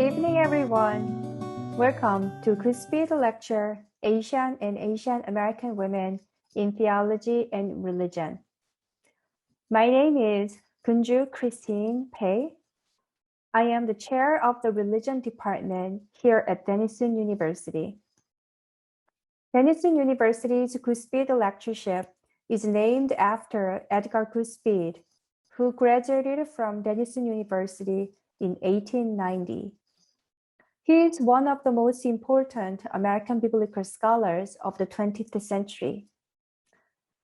evening, everyone. Welcome to Goodspeed Lecture, Asian and Asian American Women in Theology and Religion. My name is Keun-Joo Christine Pae. I am the chair of the Religion Department here at Denison University. Denison University's Goodspeed Lectureship is named after Edgar Goodspeed, who graduated from Denison University in 1890. He is one of the most important American biblical scholars of the 20th century.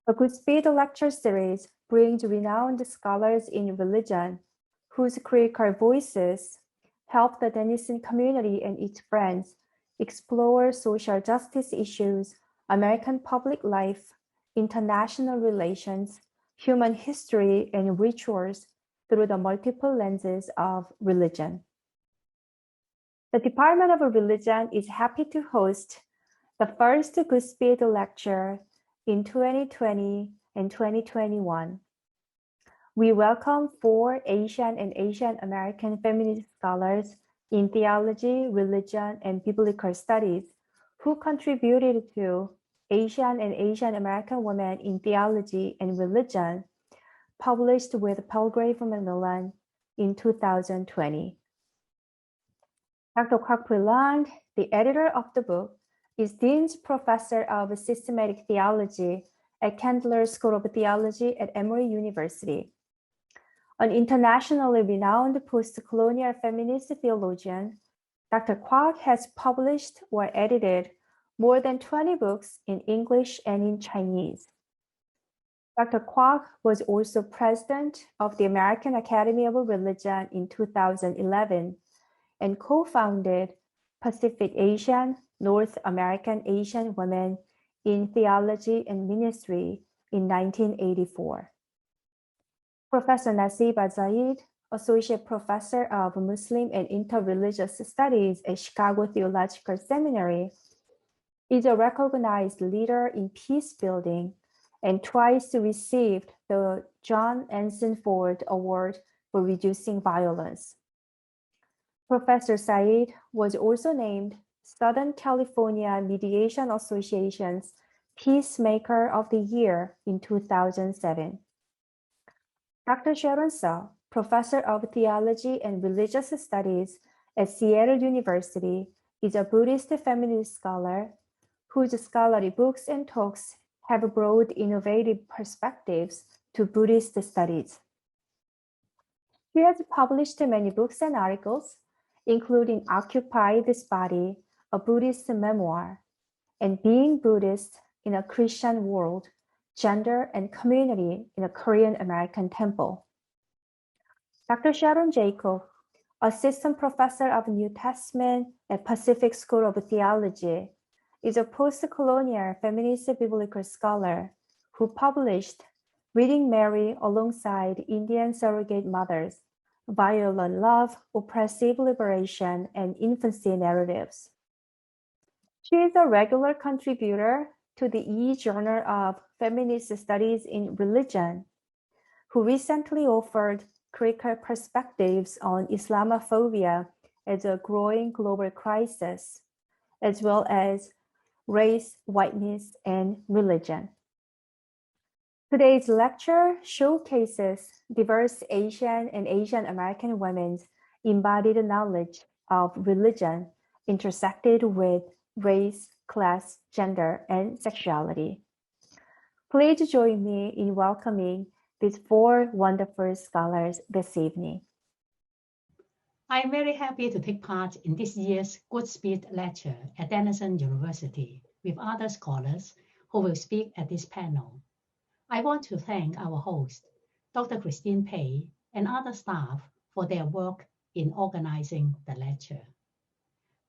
The Goodspeed Lecture Series brings renowned scholars in religion whose critical voices help the Denison community and its friends explore social justice issues, American public life, international relations, human history, and rituals through the multiple lenses of religion. The Department of Religion is happy to host the first Goodspeed Lecture in 2020 and 2021. We welcome 4 Asian and Asian American feminist scholars in theology, religion, and biblical studies who contributed to Asian and Asian American Women in Theology and Religion, published with Palgrave Macmillan in 2020. Dr. Kwok Pui Lan, the editor of the book, is Dean's Professor of Systematic Theology at Candler School of Theology at Emory University. An internationally renowned post-colonial feminist theologian, Dr. Kwok has published or edited more than 20 books in English and in Chinese. Dr. Kwok was also president of the American Academy of Religion in 2011 and co-founded Pacific Asian, North American Asian Women in Theology and Ministry in 1984. Professor Najeeba Syeed, Associate Professor of Muslim and Interreligious Studies at Chicago Theological Seminary, is a recognized leader in peace building and twice received the John Anson Ford Award for Reducing Violence. Professor Zayed was also named Southern California Mediation Association's Peacemaker of the Year in 2007. Dr. Sharon Suh, Professor of Theology and Religious Studies at Seattle University, is a Buddhist feminist scholar whose scholarly books and talks have brought innovative perspectives to Buddhist studies. She has published many books and articles, including Occupy This Body, a Buddhist memoir, and Being Buddhist in a Christian World, Gender and Community in a Korean American Temple. Dr. Sharon Jacob, Assistant Professor of New Testament at Pacific School of Theology, is a post-colonial feminist biblical scholar who published Reading Mary alongside Indian surrogate mothers, Violent Love, Oppressive Liberation, and Infancy Narratives. She is a regular contributor to the e-Journal of Feminist Studies in Religion, who recently offered critical perspectives on Islamophobia as a growing global crisis, as well as race, whiteness, and religion. Today's lecture showcases diverse Asian and Asian American women's embodied knowledge of religion intersected with race, class, gender, and sexuality. Please join me in welcoming these 4 wonderful scholars this evening. I'm very happy to take part in this year's Goodspeed Lecture at Denison University with other scholars who will speak at this panel. I want to thank our host, Dr. Christine Pae, and other staff for their work in organizing the lecture.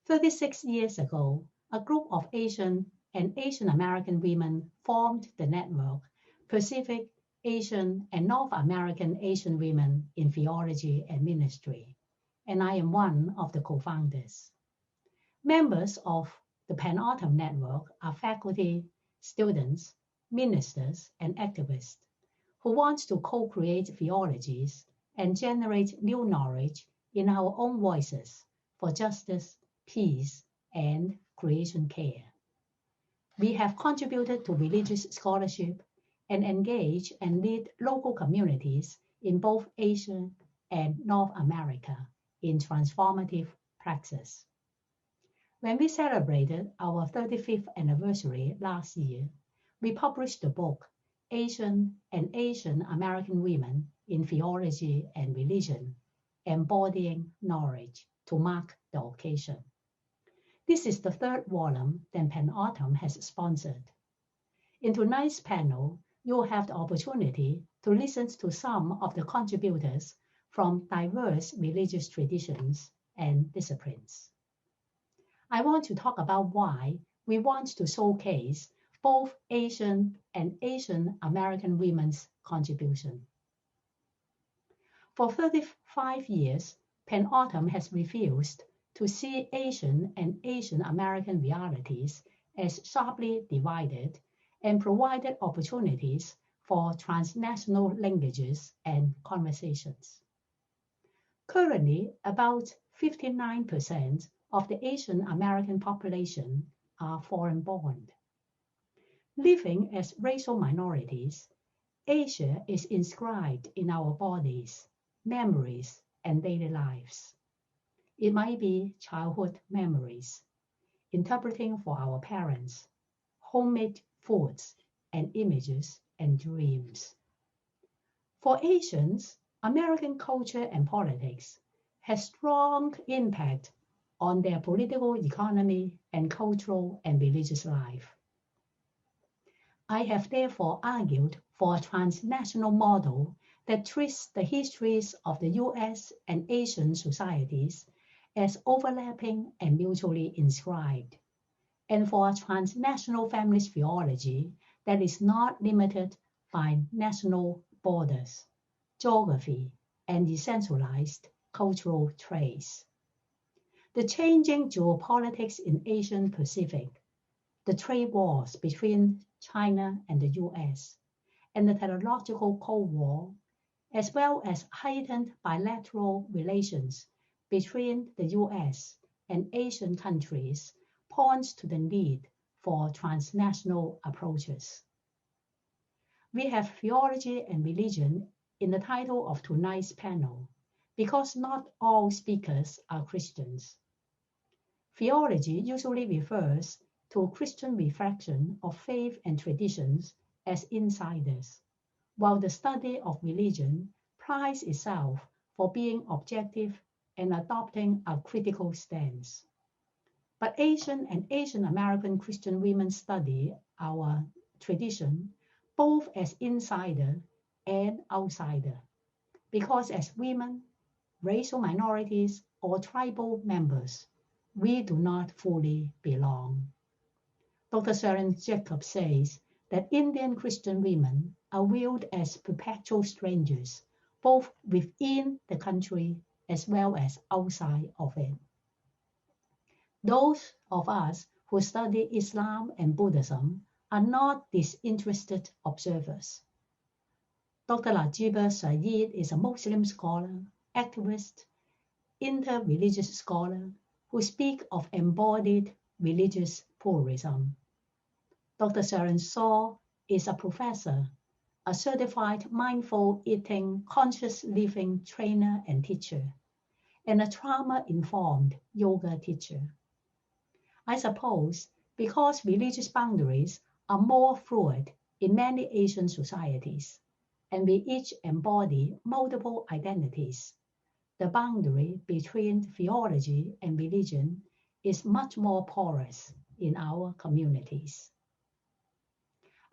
36 years ago, a group of Asian and Asian American women formed the network Pacific Asian and North American Asian Women in Theology and Ministry, and I am one of the co-founders. Members of the Pan-Autumn Network are faculty, students, ministers, and activists who want to co-create theologies and generate new knowledge in our own voices for justice, peace, and creation care. We have contributed to religious scholarship and engage and lead local communities in both Asia and North America in transformative praxis. When we celebrated our 35th anniversary last year, we published the book Asian and Asian American Women in Theology and Religion, Embodying Knowledge, to mark the occasion. This is the third volume that Pan-Autumn has sponsored. In tonight's panel, you will have the opportunity to listen to some of the contributors from diverse religious traditions and disciplines. I want to talk about why we want to showcase both Asian and Asian American women's contribution. For 35 years, Pan-Autumn has refused to see Asian and Asian American realities as sharply divided and provided opportunities for transnational languages and conversations. Currently, about 59% of the Asian American population are foreign-born. Living as racial minorities, Asia is inscribed in our bodies, memories, and daily lives. It might be childhood memories, interpreting for our parents, homemade foods and images and dreams. For Asians, American culture and politics has strong impact on their political economy and cultural and religious life. I have therefore argued for a transnational model that treats the histories of the US and Asian societies as overlapping and mutually inscribed, and for a transnational feminist theology that is not limited by national borders, geography, and decentralized cultural traits. The changing geopolitics in Asian Pacific, the trade wars between China and the US, and the technological Cold War, as well as heightened bilateral relations between the US and Asian countries, points to the need for transnational approaches. We have theology and religion in the title of tonight's panel because not all speakers are Christians. Theology usually refers to Christian reflection of faith and traditions as insiders, while the study of religion prides itself for being objective and adopting a critical stance. But Asian and Asian American Christian women study our tradition both as insider and outsider, because as women, racial minorities, or tribal members, we do not fully belong. Dr. Sharon Jacob says that Indian Christian women are viewed as perpetual strangers, both within the country as well as outside of it. Those of us who study Islam and Buddhism are not disinterested observers. Dr. Najeeba Syeed is a Muslim scholar, activist, interreligious scholar who speaks of embodied religious pluralism. Dr. Sharon Suh is a professor, a certified mindful eating, conscious living trainer and teacher, and a trauma-informed yoga teacher. I suppose because religious boundaries are more fluid in many Asian societies, and we each embody multiple identities, the boundary between theology and religion is much more porous in our communities.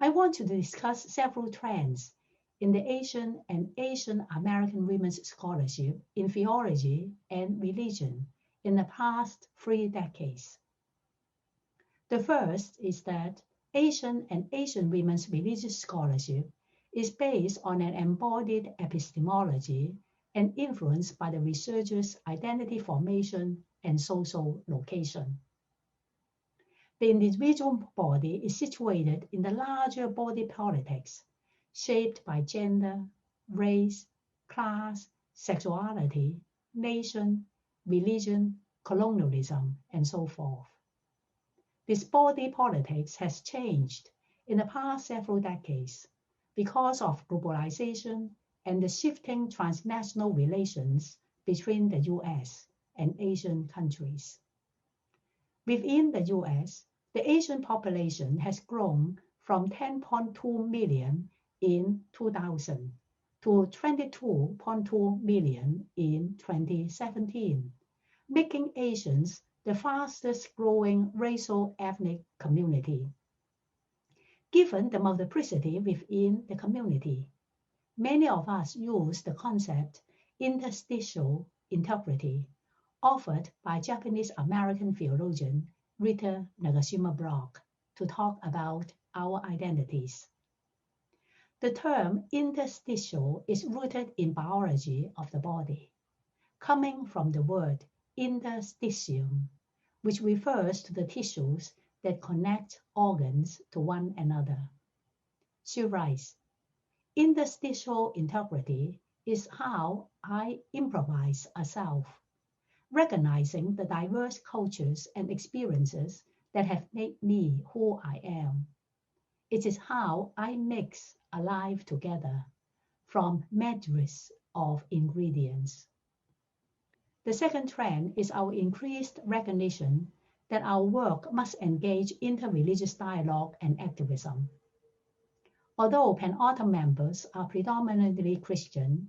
I want to discuss several trends in the Asian and Asian American women's scholarship in theology and religion in the past 3 decades. The first is that Asian and Asian women's religious scholarship is based on an embodied epistemology and influenced by the researcher's identity formation and social location. The individual body is situated in the larger body politics, shaped by gender, race, class, sexuality, nation, religion, colonialism, and so forth. This body politics has changed in the past several decades because of globalization and the shifting transnational relations between the US and Asian countries. Within the US, the Asian population has grown from 10.2 million in 2000 to 22.2 million in 2017, making Asians the fastest growing racial ethnic community. Given the multiplicity within the community, many of us use the concept interstitial integrity offered by Japanese-American theologian Rita Nagashima-Brock to talk about our identities. The term interstitial is rooted in biology of the body, coming from the word interstitium, which refers to the tissues that connect organs to one another. She writes, interstitial integrity is how I improvise a self, recognizing the diverse cultures and experiences that have made me who I am. It is how I mix a life together from myriads of ingredients. The second trend is our increased recognition that our work must engage interreligious dialogue and activism. Although Pan-Autumn members are predominantly Christian,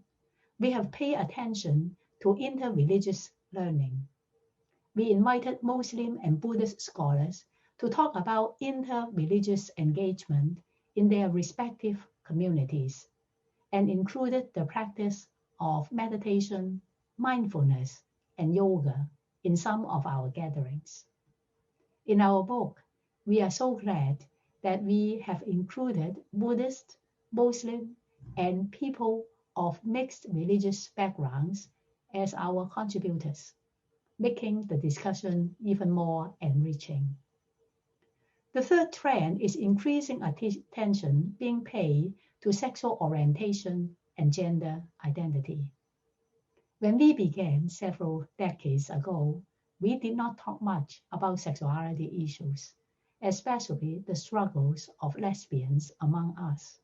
we have paid attention to interreligious learning. We invited Muslim and Buddhist scholars to talk about interreligious engagement in their respective communities and included the practice of meditation, mindfulness, and yoga in some of our gatherings. In our book, we are so glad that we have included Buddhist, Muslim, and people of mixed religious backgrounds as our contributors, making the discussion even more enriching. The third trend is increasing attention being paid to sexual orientation and gender identity. When we began several decades ago, we did not talk much about sexuality issues, especially the struggles of lesbians among us.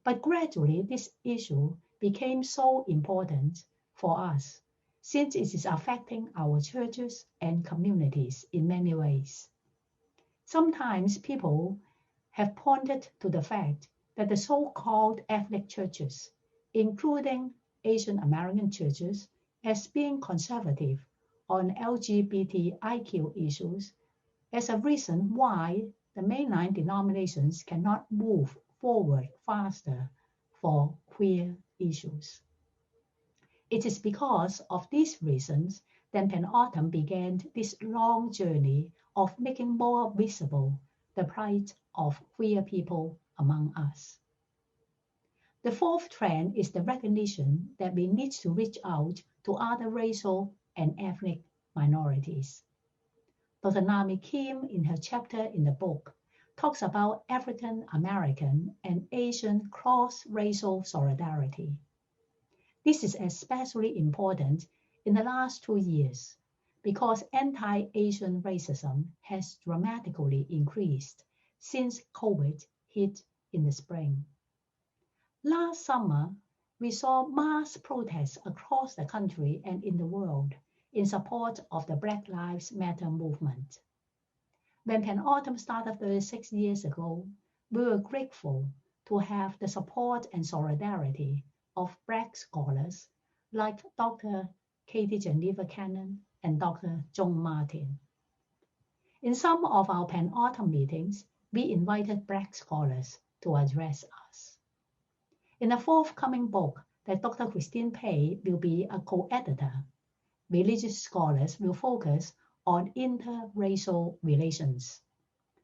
But gradually, this issue became so important for us, since it is affecting our churches and communities in many ways. Sometimes people have pointed to the fact that the so-called ethnic churches, including Asian American churches, as being conservative on LGBTIQ issues, as a reason why the mainline denominations cannot move forward faster for queer issues. It is because of these reasons that Pan-Autumn began this long journey of making more visible the plight of queer people among us. The fourth trend is the recognition that we need to reach out to other racial and ethnic minorities. Dr. Nami Kim, in her chapter in the book, talks about African American and Asian cross-racial solidarity. This is especially important in the last 2 years because anti-Asian racism has dramatically increased since COVID hit in the spring. Last summer, we saw mass protests across the country and in the world in support of the Black Lives Matter movement. When Pan-Autumn started 36 years ago, we were grateful to have the support and solidarity of Black scholars like Dr. Katie Geneva Cannon and Dr. John Martin. In some of our Pan-Autumn meetings, we invited Black scholars to address us. In the forthcoming book that Dr. Christine Pae will be a co-editor, religious scholars will focus on interracial relations,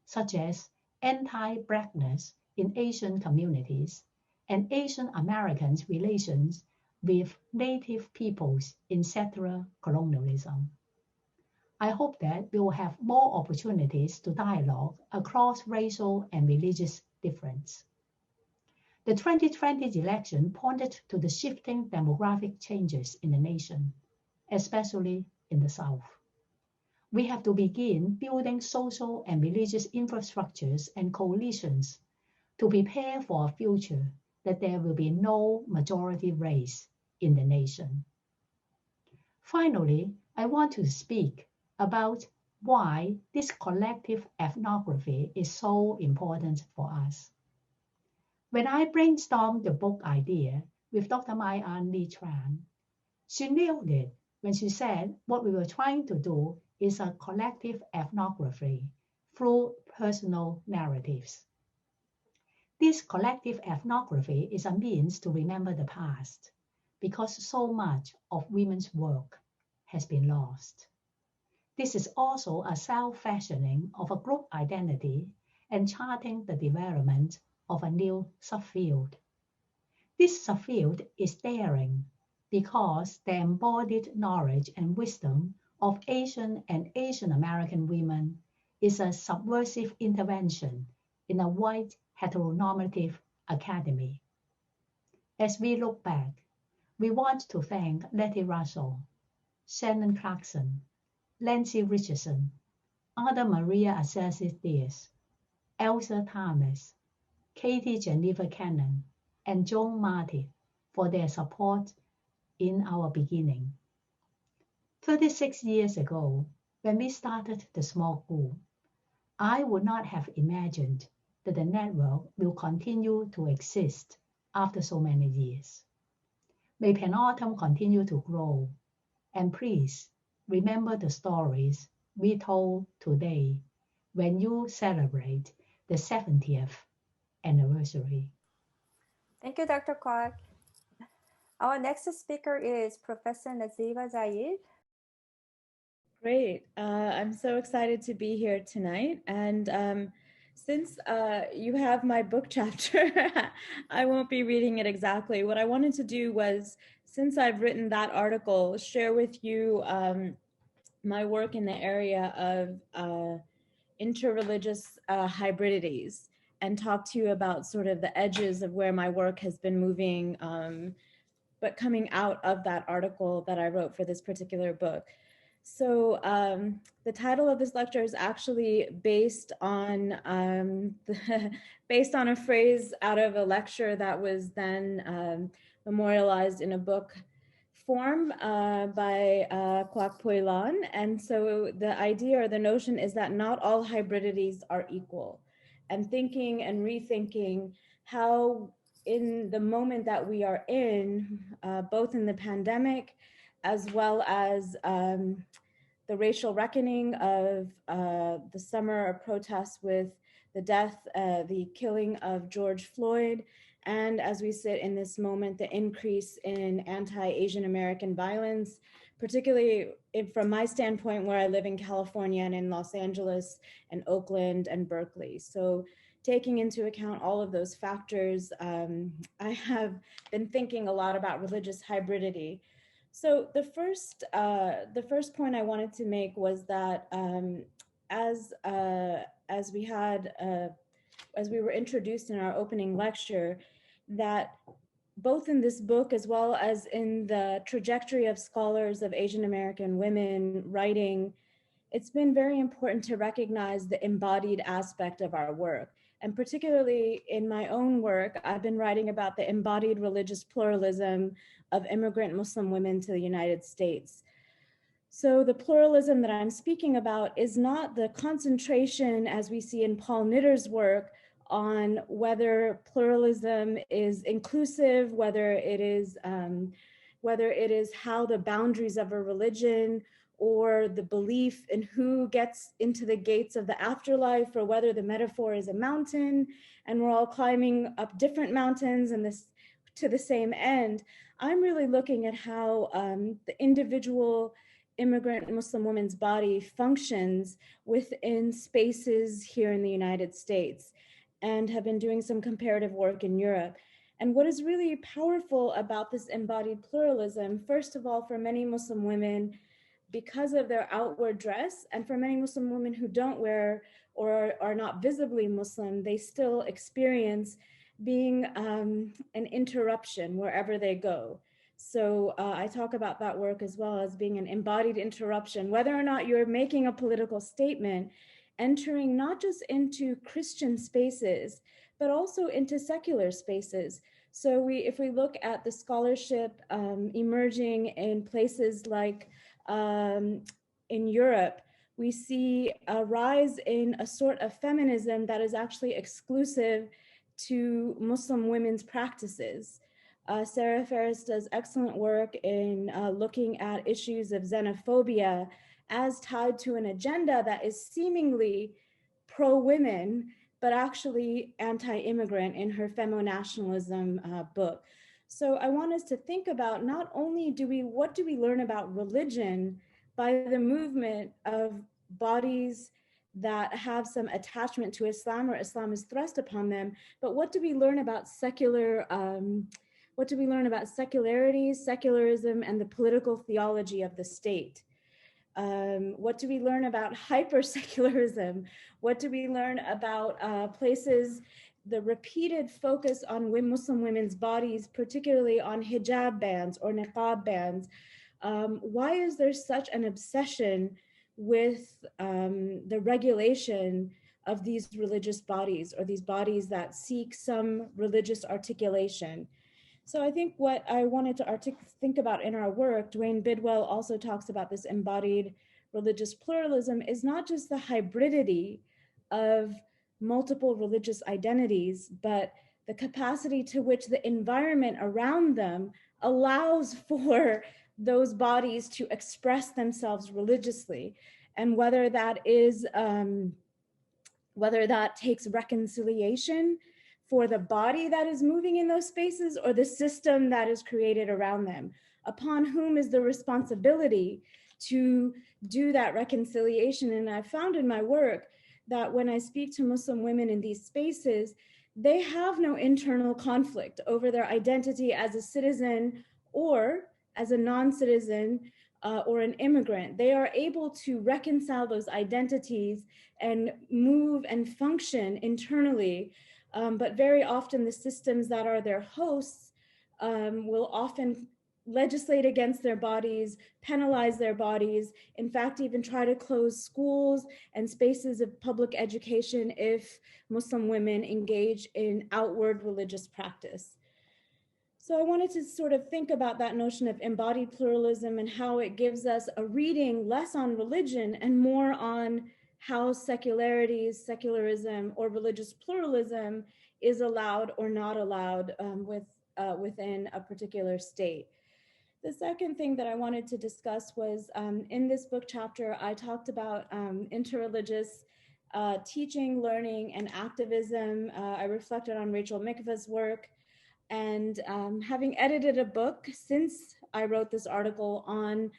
such as anti-Blackness in Asian communities and Asian Americans' relations with Native peoples in settler colonialism. I hope that we will have more opportunities to dialogue across racial and religious difference. The 2020 election pointed to the shifting demographic changes in the nation, especially in the South. We have to begin building social and religious infrastructures and coalitions to prepare for a future that there will be no majority race in the nation. Finally, I want to speak about why this collective ethnography is so important for us. When I brainstormed the book idea with Dr. Mai An Lee Tran, she nailed it when she said what we were trying to do is a collective ethnography through personal narratives. This collective ethnography is a means to remember the past, because so much of women's work has been lost. This is also a self-fashioning of a group identity and charting the development of a new subfield. This subfield is daring because the embodied knowledge and wisdom of Asian and Asian American women is a subversive intervention in a white heteronormative academy. As we look back, we want to thank Letty Russell, Shannon Clarkson, Nancy Richardson, Ada Maria Assisi Diaz, Elsa Thomas, Katie Geneva Cannon, and Joan Martin for their support in our beginning. 36 years ago, when we started the small group, I would not have imagined that the network will continue to exist after so many years. May Penautumn continue to grow, and please remember the stories we told today when you celebrate the 70th anniversary. Thank you, Dr. Kwok. Our next speaker is Professor Naziwa Zayed. Great. I'm so excited to be here tonight. And since you have my book chapter, I won't be reading it exactly. What I wanted to do was, since I've written that article, share with you my work in the area of interreligious hybridities and talk to you about sort of the edges of where my work has been moving, but coming out of that article that I wrote for this particular book. So the title of this lecture is actually based on a phrase out of a lecture that was then memorialized in a book form by Kwok Pui Lan. And so the idea or the notion is that not all hybridities are equal, and thinking and rethinking how in the moment that we are in, both in the pandemic, as well as the racial reckoning of the summer of protests with the death, the killing of George Floyd, and as we sit in this moment, the increase in anti-Asian American violence, particularly from my standpoint where I live in California and in Los Angeles and Oakland and Berkeley. So taking into account all of those factors, I have been thinking a lot about religious hybridity. So the first point I wanted to make was that as we were introduced in our opening lecture, that both in this book as well as in the trajectory of scholars of Asian American women writing, it's been very important to recognize the embodied aspect of our work. And particularly in my own work, I've been writing about the embodied religious pluralism of immigrant Muslim women to the United States. So the pluralism that I'm speaking about is not the concentration, as we see in Paul Nitter's work, on whether pluralism is inclusive, whether it is how the boundaries of a religion or the belief in who gets into the gates of the afterlife, or whether the metaphor is a mountain and we're all climbing up different mountains and this to the same end. I'm really looking at how the individual immigrant Muslim woman's body functions within spaces here in the United States, and have been doing some comparative work in Europe. And what is really powerful about this embodied pluralism, first of all, for many Muslim women, because of their outward dress, and for many Muslim women who don't wear or are not visibly Muslim, they still experience being an interruption wherever they go. So I talk about that work as well as being an embodied interruption, whether or not you're making a political statement, entering not just into Christian spaces, but also into secular spaces. So if we look at the scholarship emerging in places like in Europe, we see a rise in a sort of feminism that is actually exclusive to Muslim women's practices. Sarah Ferris does excellent work in looking at issues of xenophobia as tied to an agenda that is seemingly pro-women, but actually anti-immigrant in her femo-nationalism book. So I want us to think about not only what do we learn about religion by the movement of bodies that have some attachment to Islam or Islam is thrust upon them, but what do we learn about secularity, secularism, and the political theology of the state? What do we learn about hypersecularism? What do we learn about places, the repeated focus on Muslim women's bodies, particularly on hijab bans or niqab bans? Why is there such an obsession with the regulation of these religious bodies, or these bodies that seek some religious articulation? So I think what I wanted to think about in our work, Duane Bidwell also talks about this embodied religious pluralism, is not just the hybridity of multiple religious identities, but the capacity to which the environment around them allows for those bodies to express themselves religiously. And whether that takes reconciliation for the body that is moving in those spaces, or the system that is created around them, upon whom is the responsibility to do that reconciliation. And I found in my work that when I speak to Muslim women in these spaces, they have no internal conflict over their identity as a citizen or as a non-citizen or an immigrant. They are able to reconcile those identities and move and function internally. But very often the systems that are their hosts will often legislate against their bodies, penalize their bodies, in fact, even try to close schools and spaces of public education if Muslim women engage in outward religious practice. So I wanted to sort of think about that notion of embodied pluralism and how it gives us a reading less on religion and more on how secularity, secularism, or religious pluralism is allowed or not allowed within a particular state. The second thing that I wanted to discuss was in this book chapter, I talked about interreligious teaching, learning, and activism. I reflected on Rachel Mikva's work, and having edited a book since I wrote this article on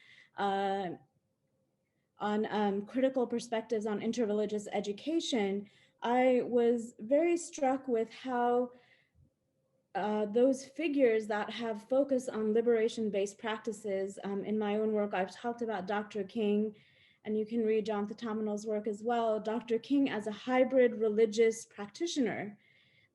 critical perspectives on interreligious education, I was very struck with how those figures that have focused on liberation-based practices, in my own work, I've talked about Dr. King, and you can read Jonathan Tamanol's work as well, Dr. King as a hybrid religious practitioner,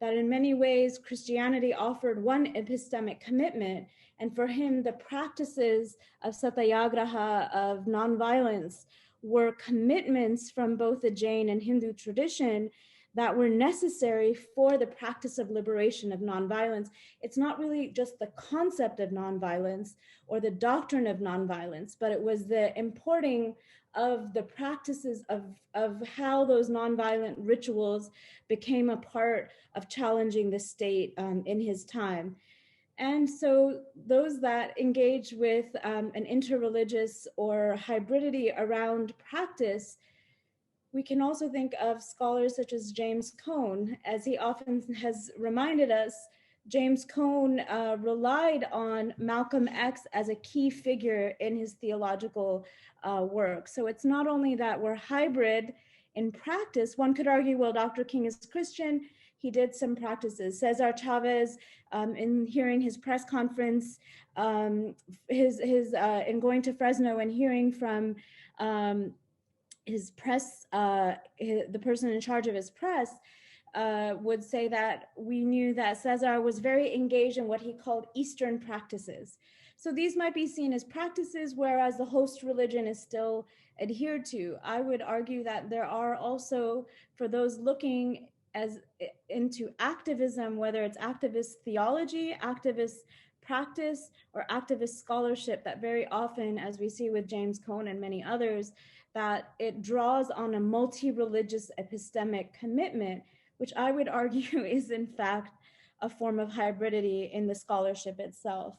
that in many ways Christianity offered one epistemic commitment, and for him the practices of satyagraha, of nonviolence, were commitments from both the Jain and Hindu tradition that were necessary for the practice of liberation of nonviolence. It's not really just the concept of nonviolence or the doctrine of nonviolence, but it was the importing of the practices of how those nonviolent rituals became a part of challenging the state in his time. And so those that engage with an interreligious or hybridity around practice, we can also think of scholars such as James Cohn. As he often has reminded us, James Cohn relied on Malcolm X as a key figure in his theological work. So it's not only that we're hybrid in practice. One could argue, well, Dr. King is Christian. He did some practices. Cesar Chavez, in hearing his press conference, in going to Fresno and hearing from his press, the person in charge of his press, would say that we knew that Cesar was very engaged in what he called Eastern practices. So these might be seen as practices, whereas the host religion is still adhered to. I would argue that there are also, for those looking into activism, whether it's activist theology, activist practice, or activist scholarship, that very often, as we see with James Cohn and many others, that it draws on a multi-religious epistemic commitment, which I would argue is in fact a form of hybridity in the scholarship itself.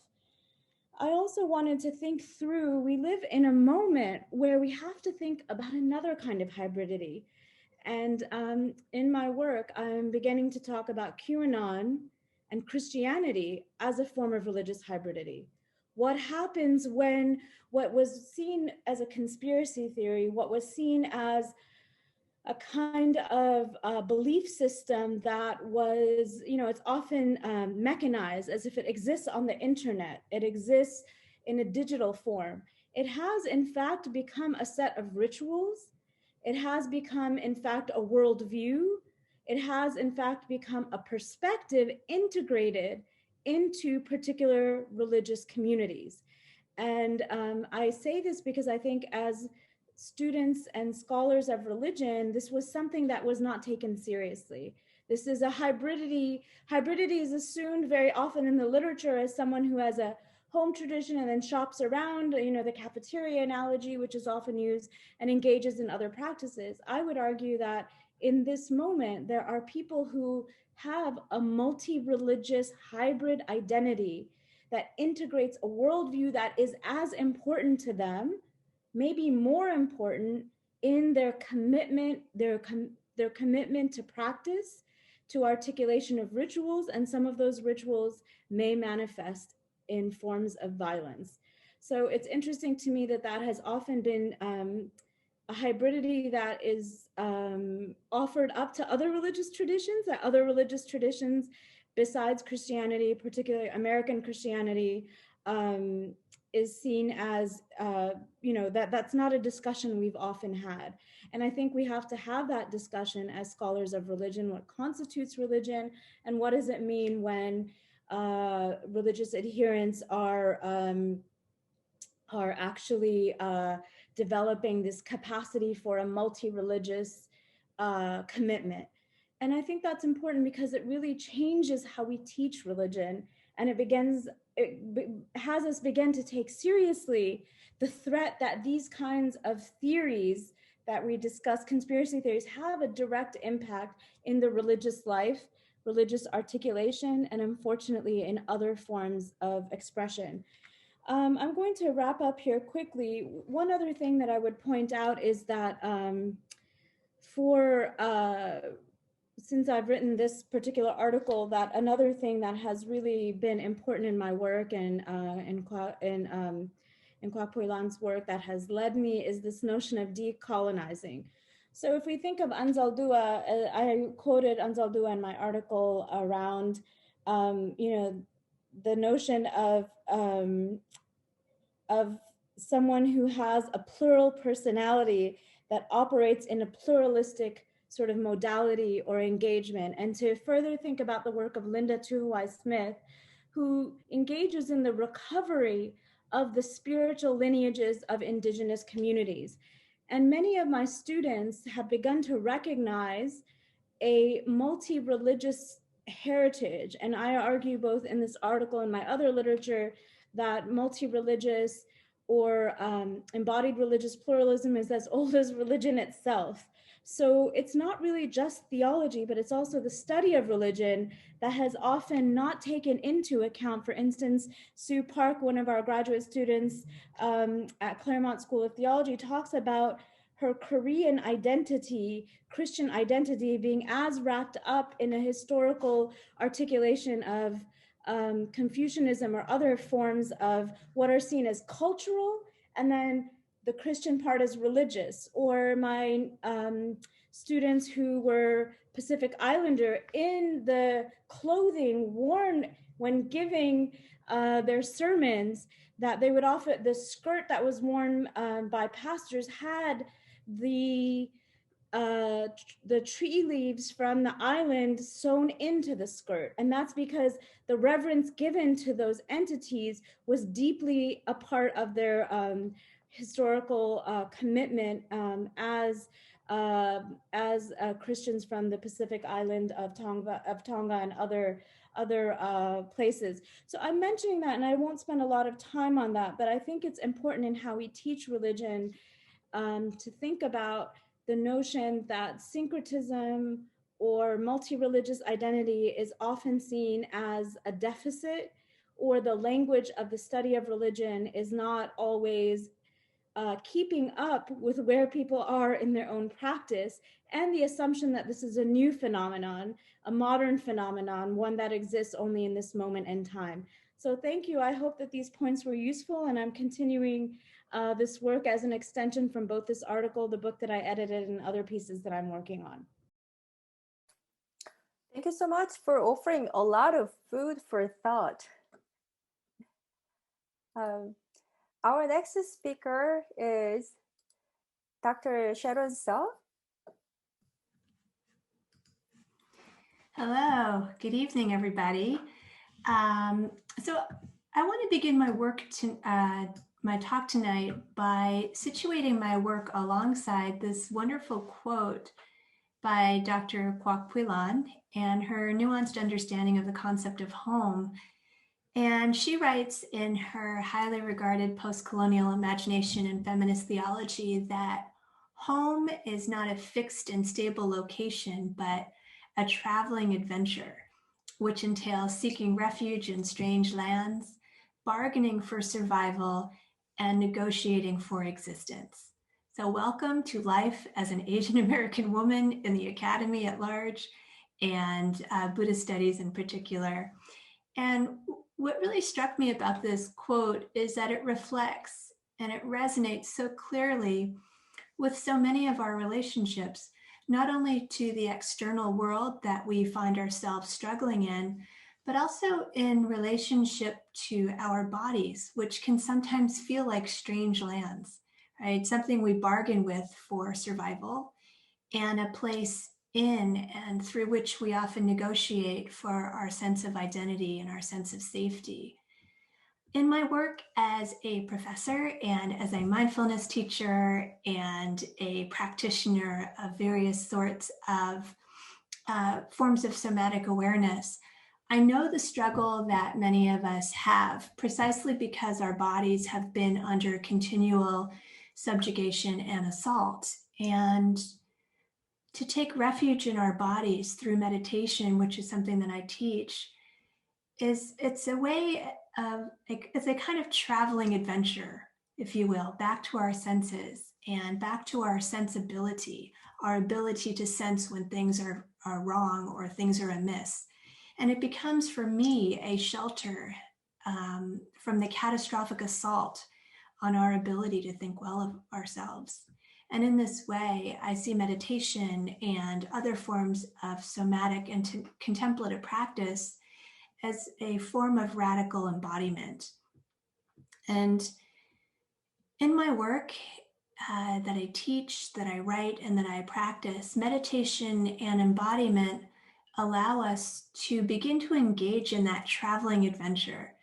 I also wanted to think through, we live in a moment where we have to think about another kind of hybridity. And in my work, I'm beginning to talk about QAnon and Christianity as a form of religious hybridity. What happens when what was seen as a conspiracy theory, what was seen as a kind of belief system that was, it's often mechanized as if it exists on the internet, it exists in a digital form. It has in fact become a set of rituals. It has become in fact a worldview. It has in fact become a perspective integrated into particular religious communities. And I say this because I think as students and scholars of religion, this was something that was not taken seriously. This is a hybridity. Hybridity is assumed very often in the literature as someone who has a home tradition and then shops around, the cafeteria analogy, which is often used, and engages in other practices. I would argue that in this moment, there are people who have a multi-religious hybrid identity that integrates a worldview that is as important to them, maybe more important, in their commitment, their commitment to practice, to articulation of rituals, and some of those rituals may manifest in forms of violence. So it's interesting to me that that has often been a hybridity that is offered up to other religious traditions, that other religious traditions besides Christianity, particularly American Christianity, is seen as, that's not a discussion we've often had. And I think we have to have that discussion as scholars of religion, what constitutes religion, and what does it mean when religious adherents are actually developing this capacity for a multi-religious commitment. And I think that's important because it really changes how we teach religion, and it has us begin to take seriously the threat that these kinds of theories that we discuss, conspiracy theories, have a direct impact in the religious life, religious articulation, and unfortunately in other forms of expression. I'm going to wrap up here quickly. One other thing that I would point out is that since I've written this particular article, that another thing that has really been important in my work and in Kwok Pui Lan's work that has led me is this notion of decolonizing. So if we think of Anzaldúa, I quoted Anzaldúa in my article around, the notion of someone who has a plural personality that operates in a pluralistic sort of modality or engagement, and to further think about the work of Linda Tuhiwai Smith, who engages in the recovery of the spiritual lineages of Indigenous communities. And many of my students have begun to recognize a multi-religious heritage. And I argue both in this article and my other literature that multi-religious or embodied religious pluralism is as old as religion itself. So it's not really just theology, but it's also the study of religion that has often not taken into account. For instance, Sue Park, one of our graduate students at Claremont School of Theology, talks about her Korean identity, Christian identity, being as wrapped up in a historical articulation of Confucianism or other forms of what are seen as cultural, and then the Christian part is religious. Or my students who were Pacific Islander, in the clothing worn when giving their sermons, that they would often, the skirt that was worn by pastors had the the tree leaves from the island sewn into the skirt. And that's because the reverence given to those entities was deeply a part of their historical commitment as Christians from the Pacific island of Tonga and other places. So I'm mentioning that, and I won't spend a lot of time on that, but I think it's important in how we teach religion to think about the notion that syncretism or multi-religious identity is often seen as a deficit, or the language of the study of religion is not always keeping up with where people are in their own practice, and the assumption that this is a new phenomenon, a modern phenomenon, one that exists only in this moment in time. So thank you. I hope that these points were useful, and I'm continuing this work as an extension from both this article, the book that I edited, and other pieces that I'm working on. Thank you so much for offering a lot of food for thought. Our next speaker is Dr. Sharon Suh. Hello, good evening, everybody. So I want to begin my work my talk tonight by situating my work alongside this wonderful quote by Dr. Kwok Pui Lan and her nuanced understanding of the concept of home. And she writes in her highly regarded post-colonial imagination and feminist theology that home is not a fixed and stable location, but a traveling adventure, which entails seeking refuge in strange lands, bargaining for survival, and negotiating for existence. So welcome to life as an Asian American woman in the academy at large, and Buddhist studies in particular. And what really struck me about this quote is that it reflects and it resonates so clearly with so many of our relationships, not only to the external world that we find ourselves struggling in, but also in relationship to our bodies, which can sometimes feel like strange lands, right? Something we bargain with for survival, and a place in and through which we often negotiate for our sense of identity and our sense of safety. In my work as a professor and as a mindfulness teacher and a practitioner of various sorts of forms of somatic awareness, I know the struggle that many of us have precisely because our bodies have been under continual subjugation and assault. And to take refuge in our bodies through meditation, which is something that I teach, it's a way of, it's a kind of traveling adventure, if you will, back to our senses and back to our sensibility, our ability to sense when things are wrong or things are amiss. And it becomes, for me, a shelter from the catastrophic assault on our ability to think well of ourselves. And in this way, I see meditation and other forms of somatic and contemplative practice as a form of radical embodiment. And in my work that I teach, that I write, and that I practice, meditation and embodiment allow us to begin to engage in that traveling adventure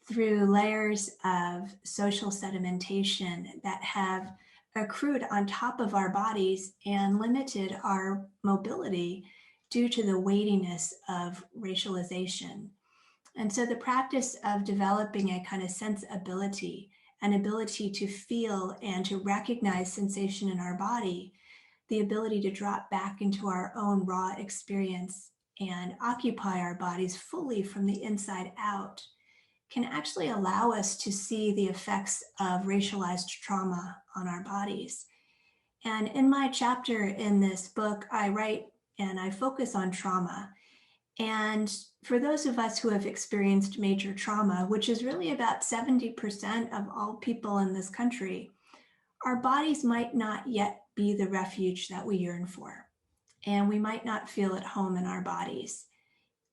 through layers of social sedimentation that have accrued on top of our bodies and limited our mobility due to the weightiness of racialization. And so the practice of developing a kind of sensibility, an ability to feel and to recognize sensation in our body, the ability to drop back into our own raw experience and occupy our bodies fully from the inside out, can actually allow us to see the effects of racialized trauma on our bodies. And in my chapter in this book, I write and I focus on trauma. And for those of us who have experienced major trauma, which is really about 70% of all people in this country, our bodies might not yet be the refuge that we yearn for. And we might not feel at home in our bodies.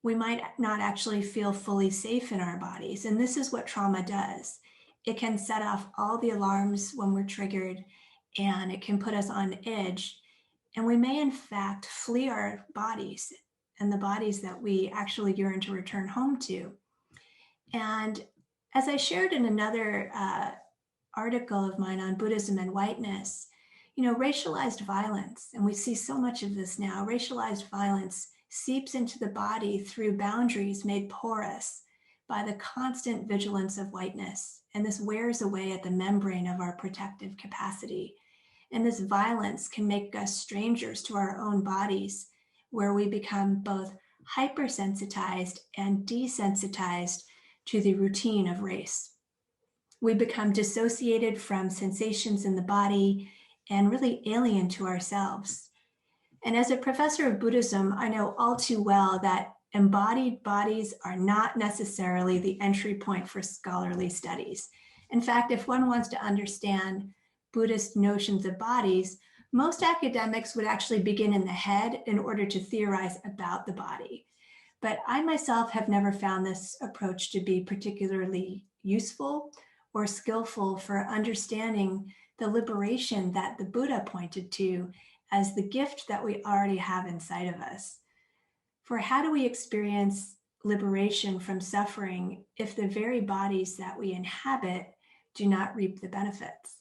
We might not actually feel fully safe in our bodies. And this is what trauma does. It can set off all the alarms when we're triggered, and it can put us on edge. And we may in fact flee our bodies and the bodies that we actually yearn to return home to. And as I shared in another article of mine on Buddhism and whiteness, racialized violence, and we see so much of this now, racialized violence seeps into the body through boundaries made porous by the constant vigilance of whiteness. And this wears away at the membrane of our protective capacity. And this violence can make us strangers to our own bodies, where we become both hypersensitized and desensitized to the routine of race. We become dissociated from sensations in the body and really alien to ourselves. And as a professor of Buddhism, I know all too well that embodied bodies are not necessarily the entry point for scholarly studies. In fact, if one wants to understand Buddhist notions of bodies, most academics would actually begin in the head in order to theorize about the body. But I myself have never found this approach to be particularly useful or skillful for understanding the liberation that the Buddha pointed to as the gift that we already have inside of us. For how do we experience liberation from suffering if the very bodies that we inhabit do not reap the benefits?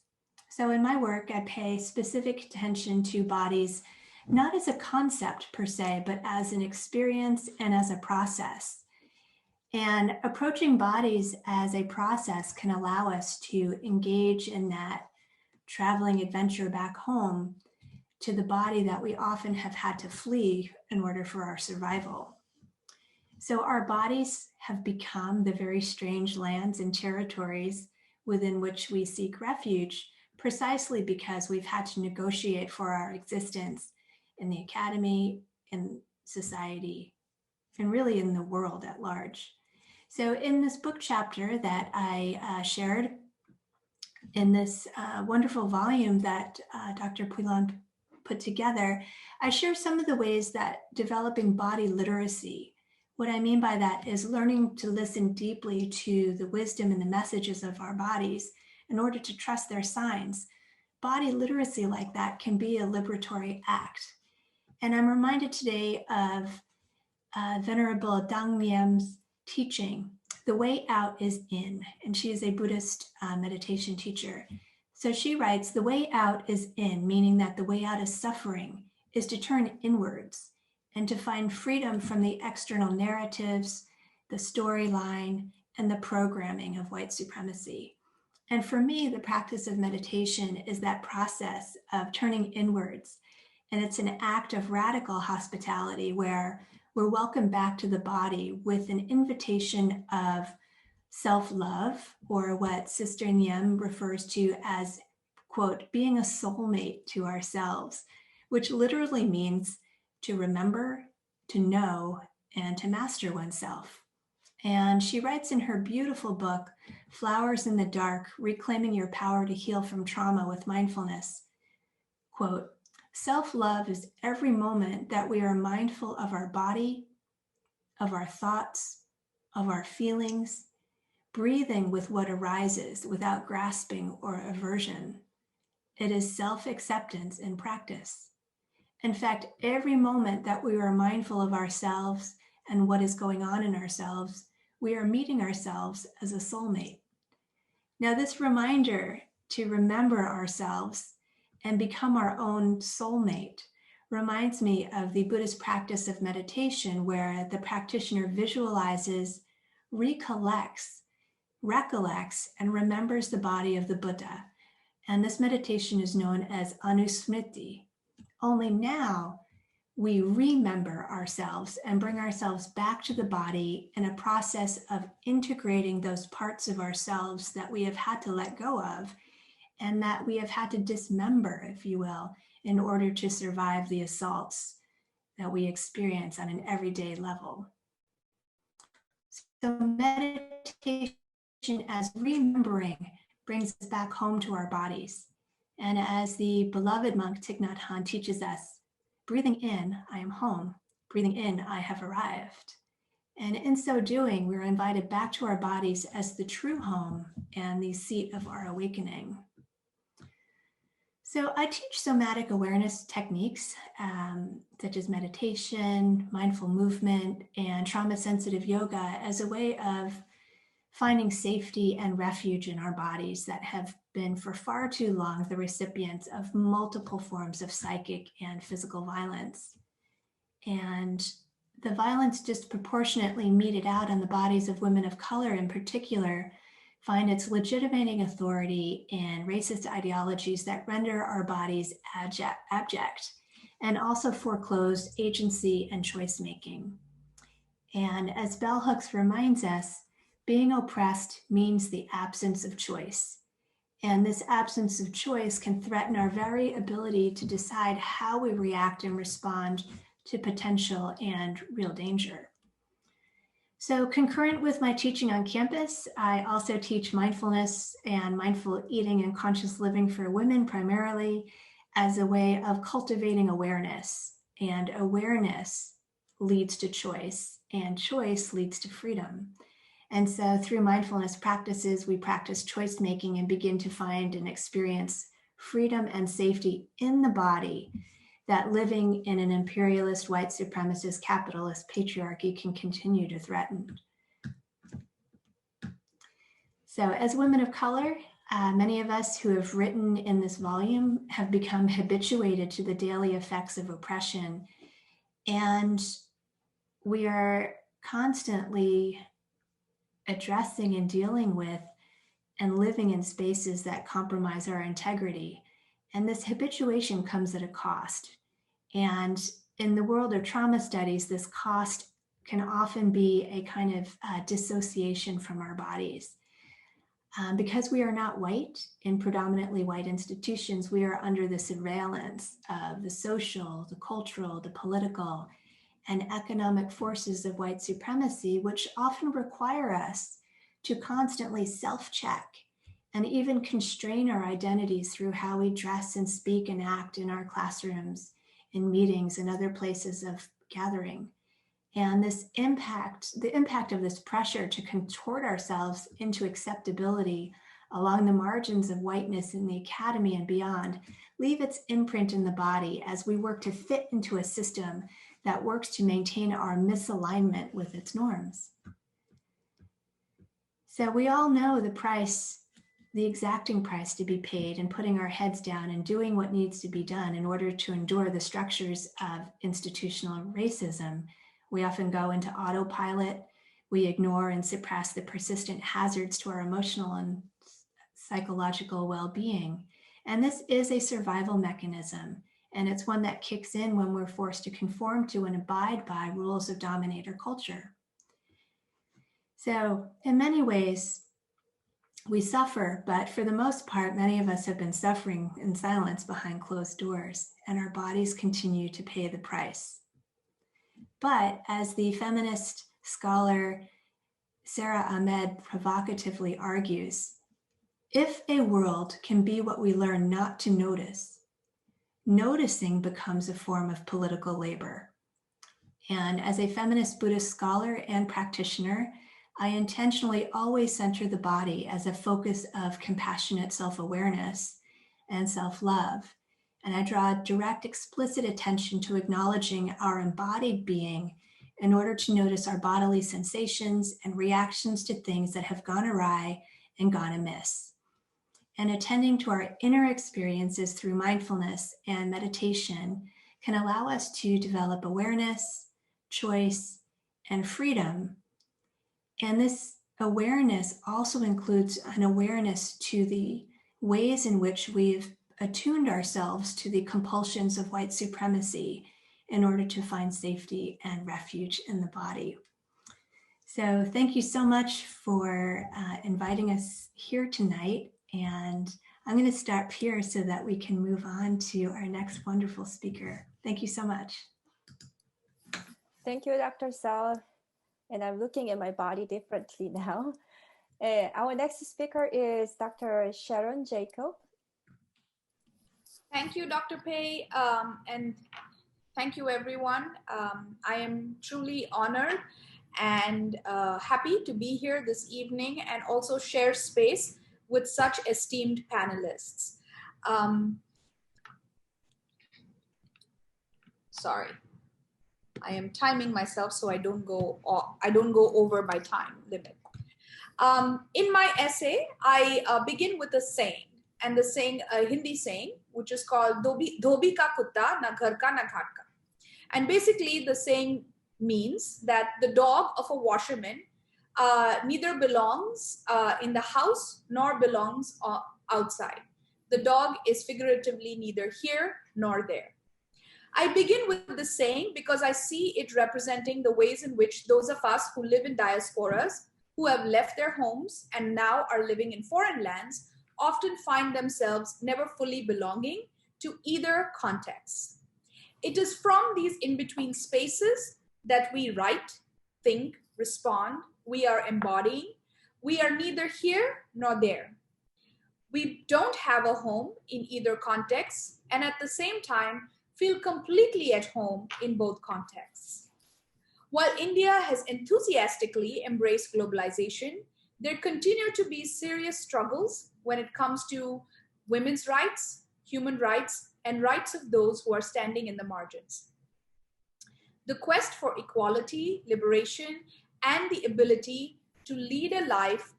So in my work, I pay specific attention to bodies, not as a concept per se, but as an experience and as a process. And approaching bodies as a process can allow us to engage in that traveling adventure back home to the body that we often have had to flee in order for our survival. So our bodies have become the very strange lands and territories within which we seek refuge, precisely because we've had to negotiate for our existence in the academy, in society, and really in the world at large. So in this book chapter that I shared in this wonderful volume that Dr. Pui Lan put together, I share some of the ways that developing body literacy, what I mean by that is learning to listen deeply to the wisdom and the messages of our bodies in order to trust their signs. Body literacy like that can be a liberatory act. And I'm reminded today of Venerable Dang Miem's teaching, "The way out is in," and she is a Buddhist meditation teacher. So she writes, "The way out is in," meaning that the way out of suffering is to turn inwards and to find freedom from the external narratives, the storyline, and the programming of white supremacy. And for me, the practice of meditation is that process of turning inwards. And it's an act of radical hospitality where we're welcomed back to the body with an invitation of self-love, or what Sister Nyem refers to as, quote, being a soulmate to ourselves, which literally means to remember, to know, and to master oneself. And she writes in her beautiful book, Flowers in the Dark, Reclaiming Your Power to Heal from Trauma with Mindfulness, quote, "Self-love is every moment that we are mindful of our body, of our thoughts, of our feelings, breathing with what arises without grasping or aversion. It is self-acceptance in practice. In fact, every moment that we are mindful of ourselves and what is going on in ourselves, we are meeting ourselves as a soulmate." Now, this reminder to remember ourselves and become our own soulmate reminds me of the Buddhist practice of meditation, where the practitioner visualizes, recollects, and remembers the body of the Buddha. And this meditation is known as Anusmriti. Only now we remember ourselves and bring ourselves back to the body in a process of integrating those parts of ourselves that we have had to let go of and that we have had to dismember, if you will, in order to survive the assaults that we experience on an everyday level. So meditation as remembering brings us back home to our bodies. And as the beloved monk Thich Nhat Hanh teaches us, breathing in, I am home. Breathing in, I have arrived. And in so doing, we're invited back to our bodies as the true home and the seat of our awakening. So I teach somatic awareness techniques such as meditation, mindful movement, and trauma-sensitive yoga as a way of finding safety and refuge in our bodies that have been for far too long the recipients of multiple forms of psychic and physical violence. And the violence disproportionately meted out on the bodies of women of color in particular find its legitimating authority in racist ideologies that render our bodies abject and also foreclose agency and choice making. And as bell hooks reminds us, being oppressed means the absence of choice. And this absence of choice can threaten our very ability to decide how we react and respond to potential and real danger. So concurrent with my teaching on campus, I also teach mindfulness and mindful eating and conscious living for women primarily as a way of cultivating awareness. And awareness leads to choice, and choice leads to freedom. And so through mindfulness practices, we practice choice making and begin to find and experience freedom and safety in the body that living in an imperialist, white supremacist, capitalist patriarchy can continue to threaten. So as women of color, many of us who have written in this volume have become habituated to the daily effects of oppression. And we are constantly addressing and dealing with and living in spaces that compromise our integrity. And this habituation comes at a cost. And in the world of trauma studies, this cost can often be a kind of dissociation from our bodies. Because we are not white in predominantly white institutions, we are under the surveillance of the social, the cultural, the political, and economic forces of white supremacy, which often require us to constantly self-check and even constrain our identities through how we dress and speak and act in our classrooms, in meetings and other places of gathering. And this impact, the impact of this pressure to contort ourselves into acceptability along the margins of whiteness in the academy and beyond, leave its imprint in the body as we work to fit into a system that works to maintain our misalignment with its norms. So we all know the price, the exacting price to be paid in putting our heads down and doing what needs to be done in order to endure the structures of institutional racism. We often go into autopilot. We ignore and suppress the persistent hazards to our emotional and psychological well-being. And this is a survival mechanism. And it's one that kicks in when we're forced to conform to and abide by rules of dominator culture. So in many ways, we suffer, but for the most part, many of us have been suffering in silence behind closed doors, and our bodies continue to pay the price. But as the feminist scholar Sarah Ahmed provocatively argues, if a world can be what we learn not to notice, noticing becomes a form of political labor. And as a feminist Buddhist scholar and practitioner, I intentionally always center the body as a focus of compassionate self-awareness and self-love. And I draw direct, explicit attention to acknowledging our embodied being in order to notice our bodily sensations and reactions to things that have gone awry and gone amiss. And attending to our inner experiences through mindfulness and meditation can allow us to develop awareness, choice, and freedom. And this awareness also includes an awareness to the ways in which we've attuned ourselves to the compulsions of white supremacy in order to find safety and refuge in the body. So thank you so much for inviting us here tonight. And I'm going to stop here so that we can move on to our next wonderful speaker. Thank you so much. Thank you, Dr. Suh. And I'm looking at my body differently now. Our next speaker is Dr. Sharon Jacob. Thank you, Dr. Pae, and thank you, everyone. I am truly honored and happy to be here this evening and also share space with such esteemed panelists. Sorry, I am timing myself so I don't go over my time limit. In my essay, I begin with a saying, and the saying, a Hindi saying, which is called "Dhobi ka kutta na ghar ka na ghat ka." And basically, the saying means that the dog of a washerman neither belongs in the house nor belongs outside. The dog is figuratively neither here nor there. I begin with the saying because I see it representing the ways in which those of us who live in diasporas, who have left their homes and now are living in foreign lands, often find themselves never fully belonging to either context. It is from these in-between spaces that we write, think, respond, we are embodying. We are neither here nor there. We don't have a home in either context, and at the same time, feel completely at home in both contexts. While India has enthusiastically embraced globalization, there continue to be serious struggles when it comes to women's rights, human rights, and rights of those who are standing in the margins. The quest for equality, liberation, and the ability to lead a life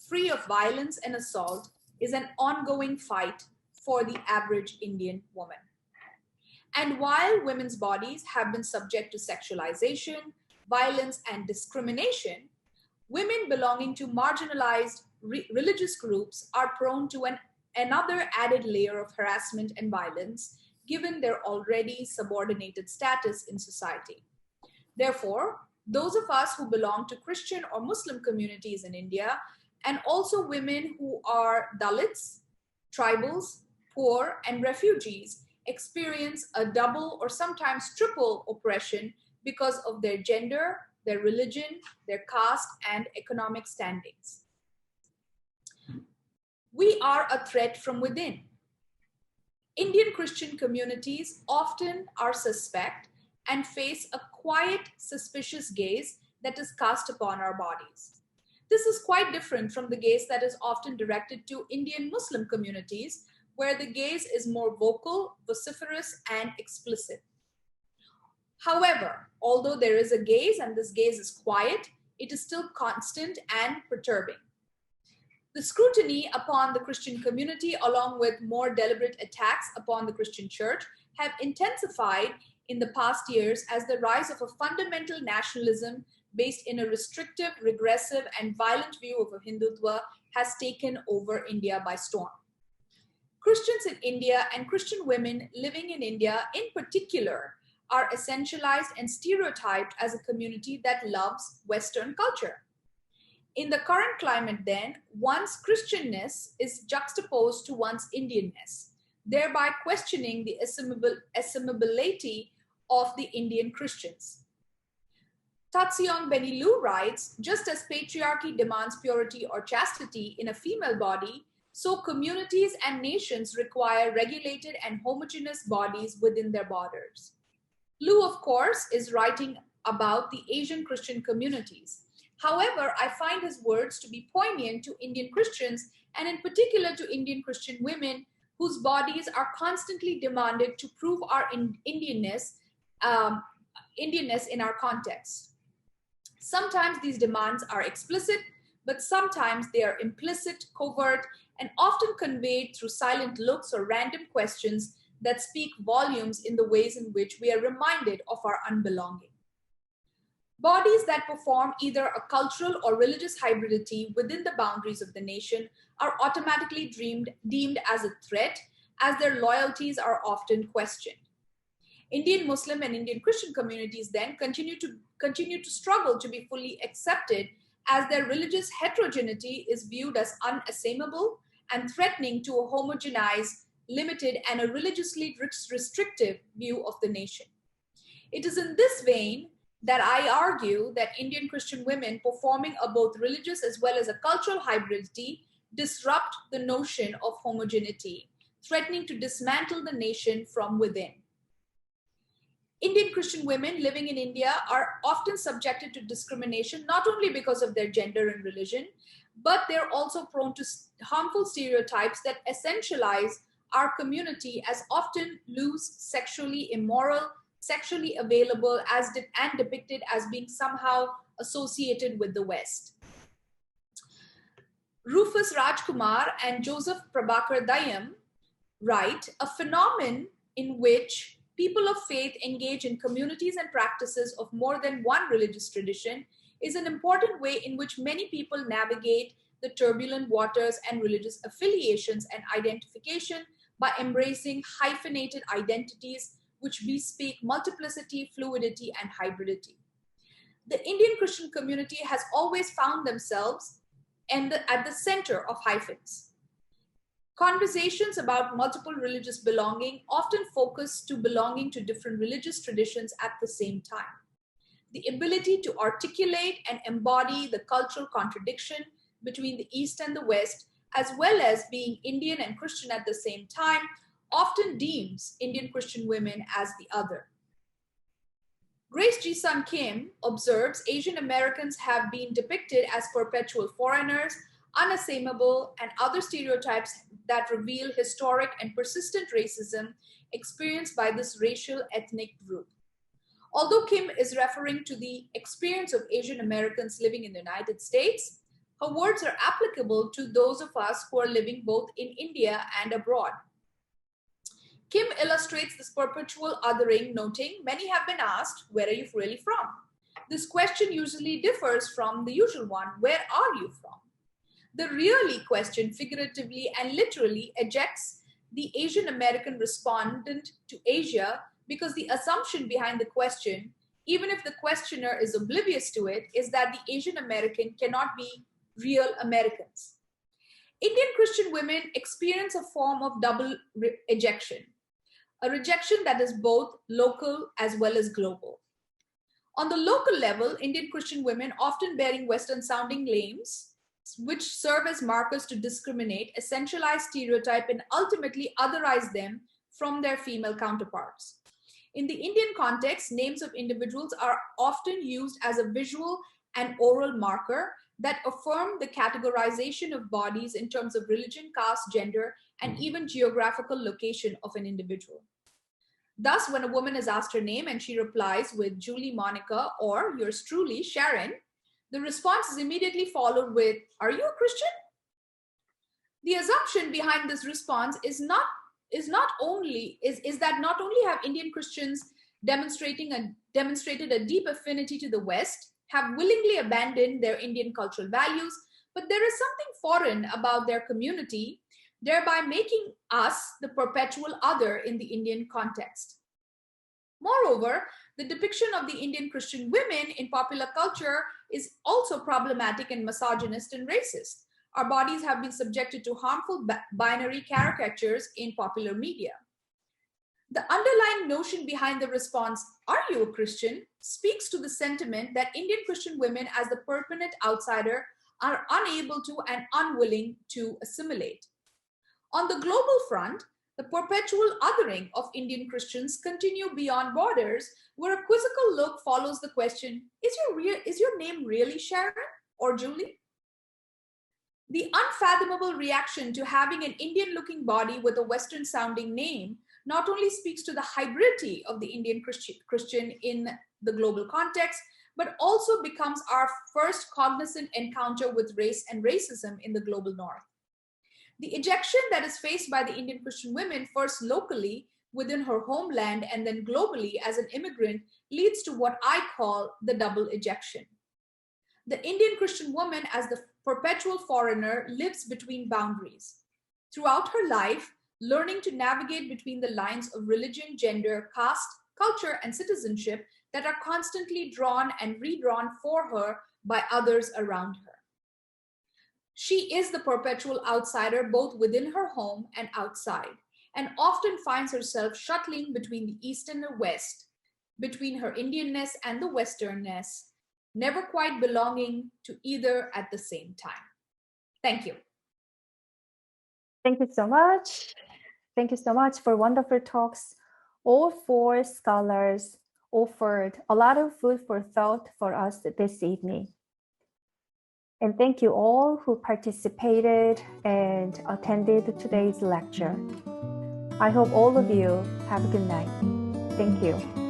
free of violence and assault is an ongoing fight for the average Indian woman. And while women's bodies have been subject to sexualization, violence, and discrimination, women belonging to marginalized religious groups are prone to another added layer of harassment and violence, given their already subordinated status in society. Therefore, those of us who belong to Christian or Muslim communities in India, and also women who are Dalits, tribals, poor, and refugees, experience a double or sometimes triple oppression because of their gender, their religion, their caste, and economic standings. We are a threat from within. Indian Christian communities often are suspect and face a quiet, suspicious gaze that is cast upon our bodies. This is quite different from the gaze that is often directed to Indian Muslim communities, where the gaze is more vocal, vociferous, and explicit. However, although there is a gaze and this gaze is quiet, it is still constant and perturbing. The scrutiny upon the Christian community, along with more deliberate attacks upon the Christian church, have intensified in the past years as the rise of a fundamental nationalism based in a restrictive, regressive, and violent view of Hindutva has taken over India by storm. Christians in India and Christian women living in India in particular are essentialized and stereotyped as a community that loves Western culture. In the current climate then, one's Christianness is juxtaposed to one's Indianness, thereby questioning the assimilability of the Indian Christians. Tatsiong Benilu writes, just as patriarchy demands purity or chastity in a female body, so communities and nations require regulated and homogeneous bodies within their borders. Lu, of course, is writing about the Asian Christian communities. However, I find his words to be poignant to Indian Christians and in particular to Indian Christian women whose bodies are constantly demanded to prove our Indianness in our context. Sometimes these demands are explicit, but sometimes they are implicit, covert, and often conveyed through silent looks or random questions that speak volumes in the ways in which we are reminded of our unbelonging. Bodies that perform either a cultural or religious hybridity within the boundaries of the nation are automatically deemed as a threat, as their loyalties are often questioned. Indian Muslim and Indian Christian communities then continue to struggle to be fully accepted, as their religious heterogeneity is viewed as unassailable and threatening to a homogenized, limited, and a religiously restrictive view of the nation. It is in this vein that I argue that Indian Christian women performing a both religious as well as a cultural hybridity disrupt the notion of homogeneity, threatening to dismantle the nation from within. Indian Christian women living in India are often subjected to discrimination, not only because of their gender and religion, but they're also prone to harmful stereotypes that essentialize our community as often loose, sexually immoral, sexually available and depicted as being somehow associated with the West. Rufus Rajkumar and Joseph Prabhakar Dayam write, a phenomenon in which people of faith engage in communities and practices of more than one religious tradition is an important way in which many people navigate the turbulent waters and religious affiliations and identification by embracing hyphenated identities which bespeak multiplicity, fluidity, and hybridity. The Indian Christian community has always found themselves at the center of hyphens. Conversations about multiple religious belonging often focus to belonging to different religious traditions at the same time. The ability to articulate and embody the cultural contradiction between the East and the West, as well as being Indian and Christian at the same time, often deems Indian Christian women as the other. Grace Ji-Sun Kim observes Asian Americans have been depicted as perpetual foreigners, unassailable, and other stereotypes that reveal historic and persistent racism experienced by this racial ethnic group. Although Kim is referring to the experience of Asian Americans living in the United States, her words are applicable to those of us who are living both in India and abroad. Kim illustrates this perpetual othering, noting, many have been asked, where are you really from? This question usually differs from the usual one, where are you from? The really question figuratively and literally ejects the Asian American respondent to Asia because the assumption behind the question, even if the questioner is oblivious to it, is that the Asian American cannot be real Americans. Indian Christian women experience a form of double ejection, a rejection that is both local as well as global. On the local level, Indian Christian women, often bearing Western-sounding names, which serve as markers to discriminate, essentialize, stereotype, and ultimately otherize them from their female counterparts. In the Indian context, names of individuals are often used as a visual and oral marker that affirm the categorization of bodies in terms of religion, caste, gender, and even geographical location of an individual. Thus, when a woman is asked her name and she replies with Julie, Monica, or yours truly, Sharon, the response is immediately followed with, are you a Christian? The assumption behind this response is that not only have Indian Christians demonstrated a deep affinity to the West, have willingly abandoned their Indian cultural values, but there is something foreign about their community, thereby making us the perpetual other in the Indian context. Moreover, the depiction of the Indian Christian women in popular culture is also problematic and misogynist and racist. Our bodies have been subjected to harmful binary caricatures in popular media. The underlying notion behind the response, are you a Christian, speaks to the sentiment that Indian Christian women as the permanent outsider are unable to and unwilling to assimilate. On the global front, the perpetual othering of Indian Christians continue beyond borders, where a quizzical look follows the question, is your name really Sharon or Julie? The unfathomable reaction to having an Indian-looking body with a Western-sounding name not only speaks to the hybridity of the Indian Christian in the global context, but also becomes our first cognizant encounter with race and racism in the global north. The ejection that is faced by the Indian Christian women, first locally within her homeland and then globally as an immigrant, leads to what I call the double ejection. The Indian Christian woman, as the perpetual foreigner, lives between boundaries. Throughout her life, learning to navigate between the lines of religion, gender, caste, culture, and citizenship that are constantly drawn and redrawn for her by others around her. She is the perpetual outsider both within her home and outside, and often finds herself shuttling between the East and the West, between her Indianness and the Westernness, never quite belonging to either at the same time. Thank you. Thank you so much. Thank you so much for wonderful talks. All four scholars offered a lot of food for thought for us this evening. And thank you all who participated and attended today's lecture. I hope all of you have a good night. Thank you.